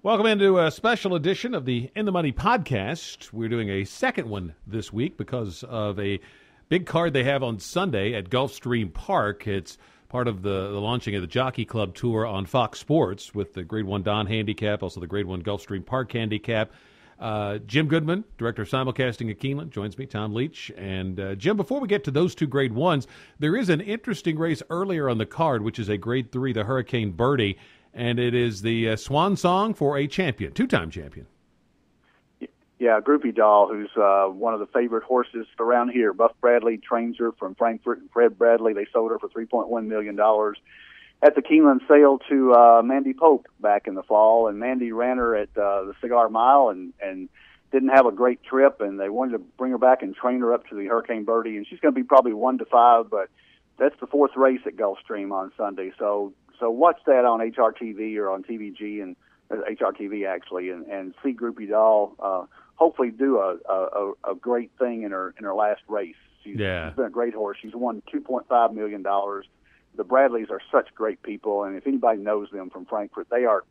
Welcome into a special edition of the In the Money podcast. We're doing a second one this week because of a big card they have on Sunday at Gulfstream Park. It's part of the launching of the Jockey Club Tour on Fox Sports with the Grade 1 Donn Handicap, also the Grade 1 Gulfstream Park Handicap. Jim Goodman, Director of Simulcasting at Keeneland, joins me, Tom Leach. And Jim, before we get to those two Grade 1s, there is an interesting race earlier on the card, which is a Grade 3, the Hurricane Birdie. And it is the swan song for a champion, two-time champion. Yeah, Groupie Doll, who's one of the favorite horses around here. Buff Bradley trains her from Frankfurt, and Fred Bradley, they sold her for $3.1 million at the Keeneland sale to Mandy Pope back in the fall. And Mandy ran her at the Cigar Mile and didn't have a great trip, and they wanted to bring her back and train her up to the Hurricane Birdie. And she's going to be probably 1-5, but that's the fourth race at Gulfstream on Sunday. So watch that on HRTV or on TVG and HRTV actually, and see Groupie Doll hopefully do a great thing in her last race. She's been a great horse. She's won $2.5 million. The Bradleys are such great people, and if anybody knows them from Frankfurt, they are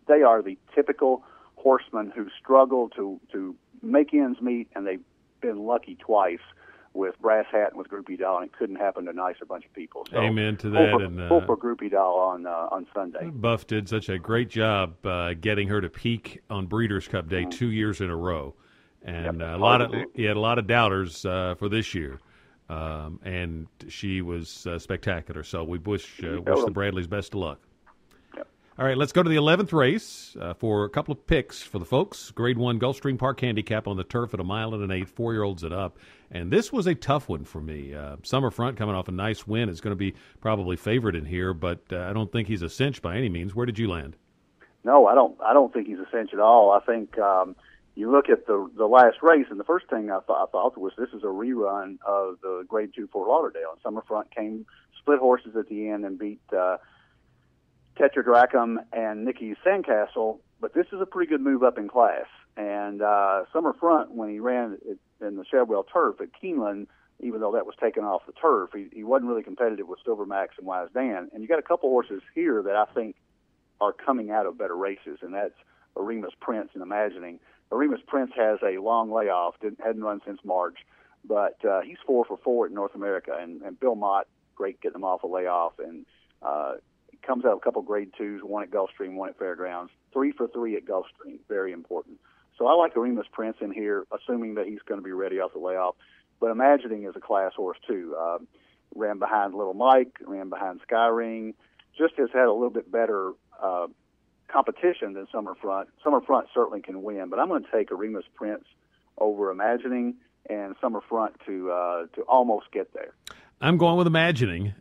the typical horsemen who struggle to make ends meet, and they've been lucky twice with Brass Hat and with Groupie Doll, and it couldn't happen to a nicer bunch of people. So amen to that. Full for Groupie Doll on Sunday. Buff did such a great job getting her to peak on Breeders' Cup Day 2 years in a row, and he had a lot of doubters for this year, and she was spectacular. So we wish the Bradleys best of luck. All right, let's go to the 11th race for a couple of picks for the folks. Grade 1 Gulfstream Park Handicap on the turf at 1 1/8 miles, 4-year-olds and up. And this was a tough one for me. Summerfront coming off a nice win is going to be probably favored in here, but I don't think he's a cinch by any means. Where did you land? No, I don't think he's a cinch at all. I think you look at the last race, and the first thing I thought was this is a rerun of the Grade 2 Fort Lauderdale. And Summerfront came split horses at the end and beat Tetradrachum and Nicky Sandcastle, but this is a pretty good move up in class. And Summerfront, when he ran in the Shadwell turf at Keeneland, even though that was taken off the turf, he wasn't really competitive with Silvermax and Wise Dan. And you got a couple horses here that I think are coming out of better races, and that's Arima's Prince and Imagining. Arima's Prince has a long layoff, hadn't run since March, but he's 4 for 4 at North America, and Bill Mott, great getting him off a layoff, and comes out a couple Grade 2s, one at Gulfstream, one at Fairgrounds, 3 for 3 at Gulfstream, very important. So I like Arima's Prince in here, assuming that he's going to be ready off the layoff. But Imagining is a class horse too. Ran behind Little Mike, ran behind Skyring, just has had a little bit better competition than Summerfront. Summerfront certainly can win, but I'm going to take Arima's Prince over Imagining and Summerfront to almost get there. I'm going with Imagining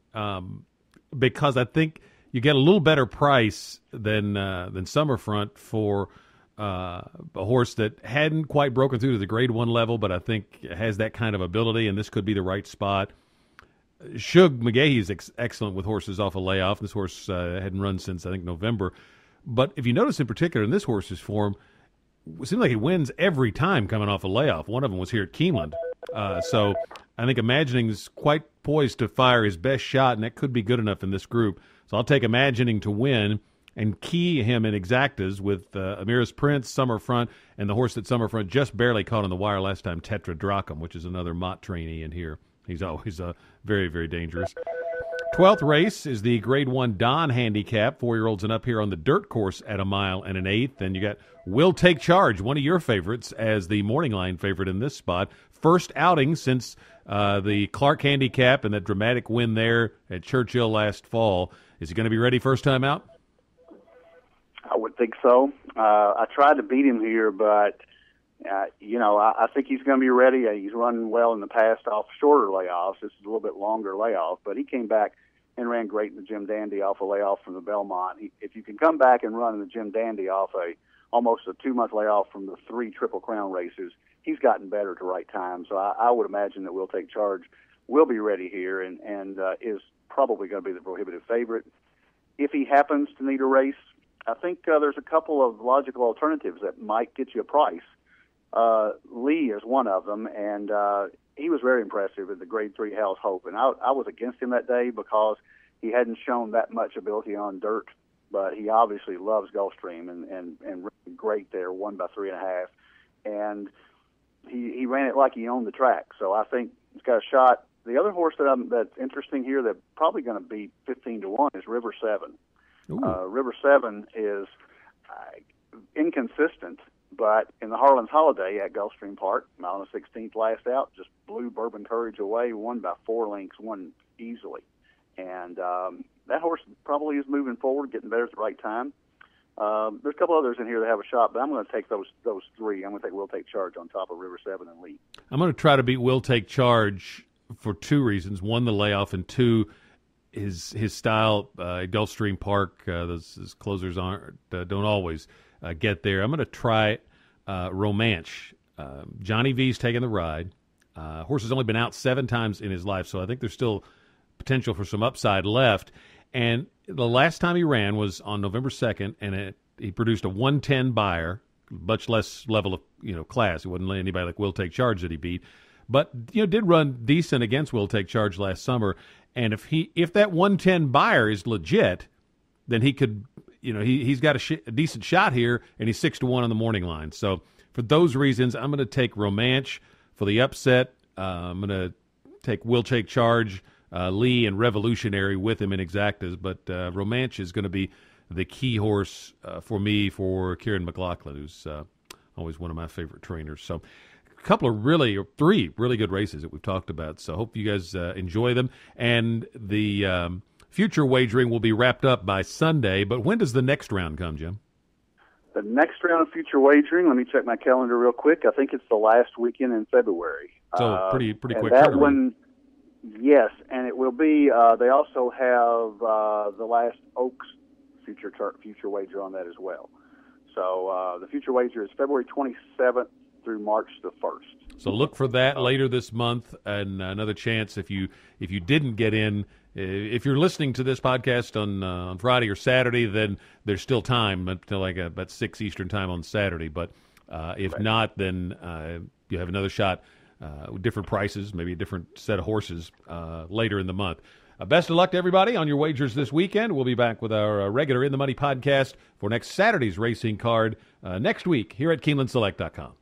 because I think you get a little better price than Summerfront for a horse that hadn't quite broken through to the Grade 1 level, but I think has that kind of ability, and this could be the right spot. Shug McGahee's excellent with horses off a layoff. This horse hadn't run since, I think, November. But if you notice in particular in this horse's form, it seems like he wins every time coming off a layoff. One of them was here at Keeneland. So I think Imagining is quite poised to fire his best shot, and that could be good enough in this group. So I'll take Imagining to win and key him in exactas with Amira's Prince, Summerfront, and the horse that Summerfront just barely caught on the wire last time, Tetradrachum, which is another Mott trainee in here. He's always very, very dangerous. 12th race is the Grade 1 Donn Handicap, 4-year-olds and up here on the dirt course at 1 1/8 miles. And you got Will Take Charge, one of your favorites, as the morning line favorite in this spot. First outing since the Clark Handicap and that dramatic win there at Churchill last fall. Is he going to be ready first time out? I would think so. I tried to beat him here, but, I think he's going to be ready. He's run well in the past off shorter layoffs. This is a little bit longer layoff, but he came back and ran great in the Jim Dandy off a layoff from the Belmont. If you can come back and run in the Jim Dandy off almost a 2-month layoff from the 3 Triple Crown races, he's gotten better to right time. So I would imagine that We'll Take Charge will be ready here and is probably going to be the prohibitive favorite. If he happens to need a race, I think there's a couple of logical alternatives that might get you a price. Lee is one of them, and he was very impressive at the Grade 3 Hell's Hope. And I was against him that day because he hadn't shown that much ability on dirt but he obviously loves Gulfstream and ran great there, won by 3.5, and he ran it like he owned the track. So I think he's got a shot. The other horse that's interesting here that's probably going to be 15-1 is River 7. River 7 is inconsistent, but in the Harlan's Holiday at Gulfstream Park, mile and 16th last out, just blew Bourbon Courage away, won by 4 lengths, won easily. And that horse probably is moving forward, getting better at the right time. There's a couple others in here that have a shot, but I'm going to take those three. I'm going to take Will Take Charge on top of River 7 and Leach. I'm going to try to beat Will Take Charge for 2 reasons. One, the layoff, and 2, his style at Gulfstream Park. Those closers don't always get there. I'm going to try Romance. Johnny V's taking the ride. Horse has only been out 7 times in his life, so I think there's still potential for some upside left. And the last time he ran was on November 2nd, and he produced a 110 buyer, much less level of class. It wasn't anybody like Will Take Charge that he beat, but did run decent against Will Take Charge last summer. And if that 110 buyer is legit, then he could, he's got a decent shot here, and he's 6-1 on the morning line. So for those reasons, I'm going to take Romance for the upset. I'm going to take Will Take Charge, Lee, and Revolutionary with him in exactas, but Romance is going to be the key horse for me for Kieran McLaughlin, who's always one of my favorite trainers. So a couple of 3 really good races that we've talked about, so hope you guys enjoy them. And the future wagering will be wrapped up by Sunday, but when does the next round come, Jim? The next round of future wagering, let me check my calendar real quick. I think it's the last weekend in February. So pretty quick that turnaround. One, yes, and it will be. They also have the last Oaks future wager on that as well. So the future wager is February 27th through March the 1st. So look for that later this month, and another chance if you didn't get in. If you're listening to this podcast on Friday or Saturday, then there's still time until about 6 Eastern time on Saturday. But if not, then you have another shot with different prices, maybe a different set of horses later in the month. Best of luck to everybody on your wagers this weekend. We'll be back with our regular In the Money podcast for next Saturday's racing card next week here at KeenelandSelect.com.